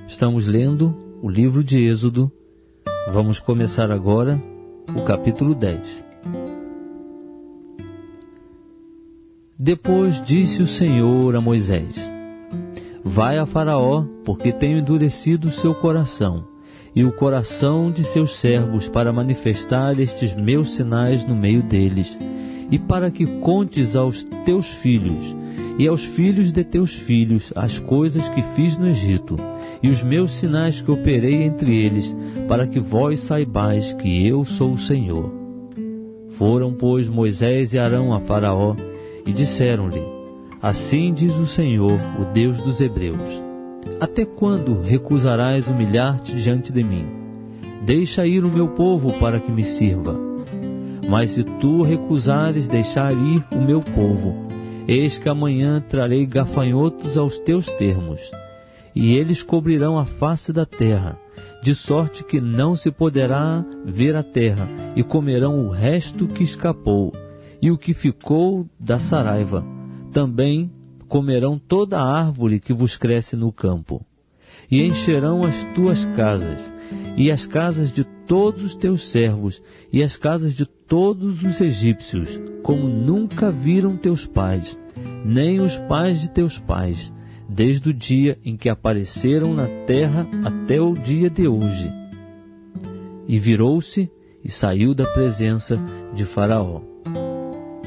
Estamos lendo o livro de Êxodo. Vamos começar agora o capítulo 10. Depois disse o Senhor a Moisés: Vai a Faraó, porque tenho endurecido o seu coração e o coração de seus servos para manifestar estes meus sinais no meio deles, e para que contes aos teus filhos e aos filhos de teus filhos as coisas que fiz no Egito, e os meus sinais que operei entre eles, para que vós saibais que eu sou o Senhor. Foram, pois, Moisés e Arão a Faraó, e disseram-lhe: Assim diz o Senhor, o Deus dos Hebreus: Até quando recusarás humilhar-te diante de mim? Deixa ir o meu povo para que me sirva. Mas se tu recusares deixar ir o meu povo, eis que amanhã trarei gafanhotos aos teus termos, e eles cobrirão a face da terra, de sorte que não se poderá ver a terra, e comerão o resto que escapou, e o que ficou da saraiva. Também comerão toda a árvore que vos cresce no campo. E encherão as tuas casas, e as casas de todos os teus servos, e as casas de todos os egípcios, como nunca viram teus pais, nem os pais de teus pais, desde o dia em que apareceram na terra até o dia de hoje. E virou-se e saiu da presença de Faraó.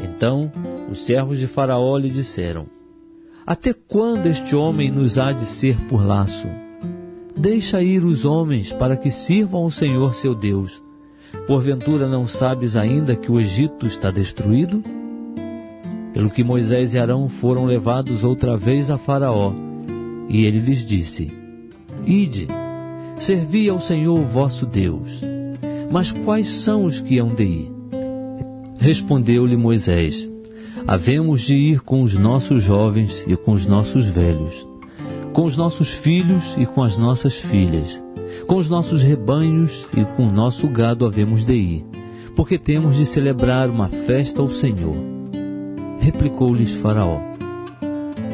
Então os servos de Faraó lhe disseram: Até quando este homem nos há de ser por laço? Deixa ir os homens para que sirvam ao Senhor seu Deus. Porventura não sabes ainda que o Egito está destruído? Pelo que Moisés e Arão foram levados outra vez a Faraó, e ele lhes disse: Ide, servi ao Senhor vosso Deus. Mas quais são os que hão de ir? Respondeu-lhe Moisés: Havemos de ir com os nossos jovens e com os nossos velhos, com os nossos filhos e com as nossas filhas, com os nossos rebanhos e com o nosso gado havemos de ir, porque temos de celebrar uma festa ao Senhor. Replicou-lhes Faraó: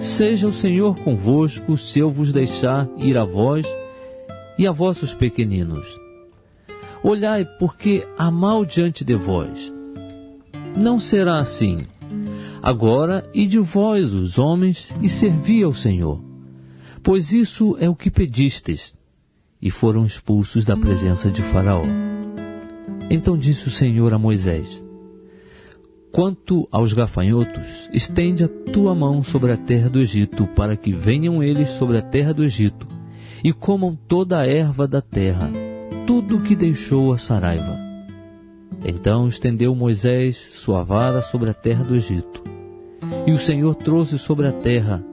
Seja o Senhor convosco, se eu vos deixar ir a vós e a vossos pequeninos. Olhai, porque há mal diante de vós. Não será assim. Agora ide vós, os homens, e servi ao Senhor, pois isso é o que pedistes. E foram expulsos da presença de Faraó. Então disse o Senhor a Moisés: Quanto aos gafanhotos, estende a tua mão sobre a terra do Egito, para que venham eles sobre a terra do Egito, e comam toda a erva da terra, tudo o que deixou a saraiva. Então estendeu Moisés sua vara sobre a terra do Egito, e o Senhor trouxe sobre a terra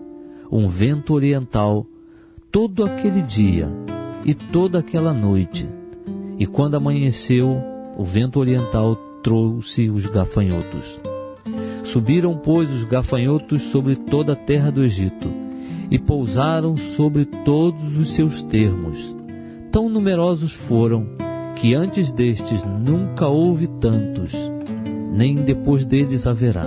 um vento oriental todo aquele dia e toda aquela noite, e quando amanheceu, o vento oriental trouxe os gafanhotos. Subiram, pois, os gafanhotos sobre toda a terra do Egito, e pousaram sobre todos os seus termos. Tão numerosos foram, que antes destes nunca houve tantos, nem depois deles haverá.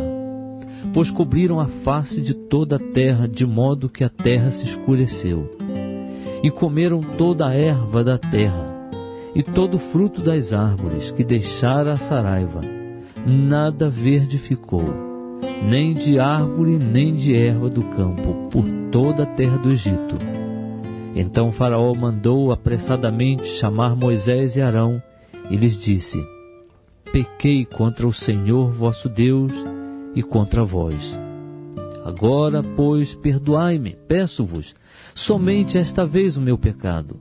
Pois cobriram a face de toda a terra, de modo que a terra se escureceu. E comeram toda a erva da terra, e todo o fruto das árvores que deixara a saraiva. Nada verde ficou, nem de árvore, nem de erva do campo, por toda a terra do Egito. Então Faraó mandou apressadamente chamar Moisés e Arão, e lhes disse: Pequei contra o Senhor vosso Deus e contra vós. Agora, pois, perdoai-me, peço-vos, somente esta vez o meu pecado.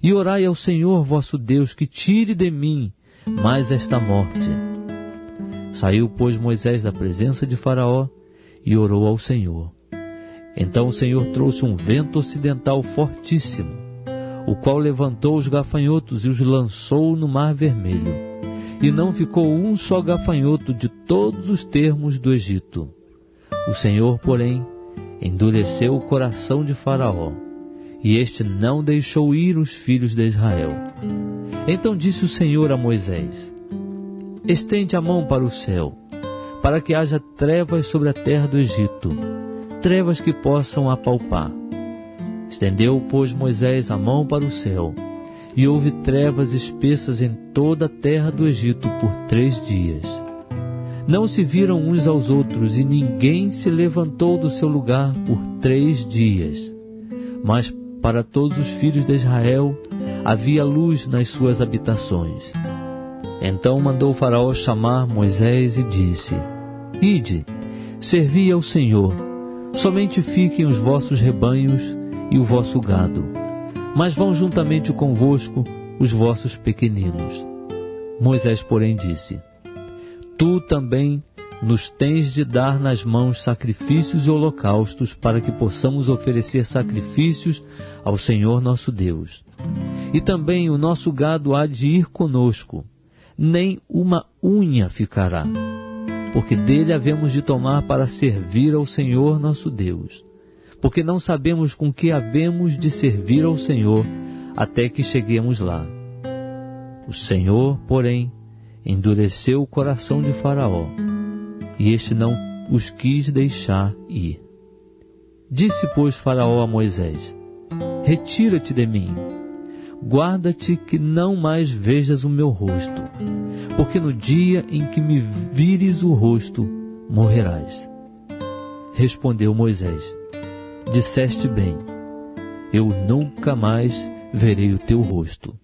E orai ao Senhor vosso Deus, que tire de mim mais esta morte. Saiu, pois, Moisés da presença de Faraó e orou ao Senhor. Então o Senhor trouxe um vento ocidental fortíssimo, o qual levantou os gafanhotos e os lançou no Mar Vermelho. E não ficou um só gafanhoto de todos os termos do Egito. O Senhor, porém, endureceu o coração de Faraó, e este não deixou ir os filhos de Israel. Então disse o Senhor a Moisés: Estende a mão para o céu, para que haja trevas sobre a terra do Egito, trevas que possam apalpar. Estendeu, pois, Moisés a mão para o céu, e houve trevas espessas em toda a terra do Egito por 3 dias. Não se viram uns aos outros, e ninguém se levantou do seu lugar por 3 dias. Mas para todos os filhos de Israel havia luz nas suas habitações. Então mandou Faraó chamar Moisés e disse: Ide, servi ao Senhor, somente fiquem os vossos rebanhos e o vosso gado, mas vão juntamente convosco os vossos pequeninos. Moisés, porém, disse: Tu também nos tens de dar nas mãos sacrifícios e holocaustos, para que possamos oferecer sacrifícios ao Senhor nosso Deus. E também o nosso gado há de ir conosco, nem uma unha ficará, porque dele havemos de tomar para servir ao Senhor nosso Deus, porque não sabemos com que havemos de servir ao Senhor até que cheguemos lá. O Senhor, porém, endureceu o coração de Faraó, e este não os quis deixar ir. Disse, pois, Faraó a Moisés: Retira-te de mim, guarda-te que não mais vejas o meu rosto, porque no dia em que me vires o rosto, morrerás. Respondeu Moisés: Disseste bem, eu nunca mais verei o teu rosto.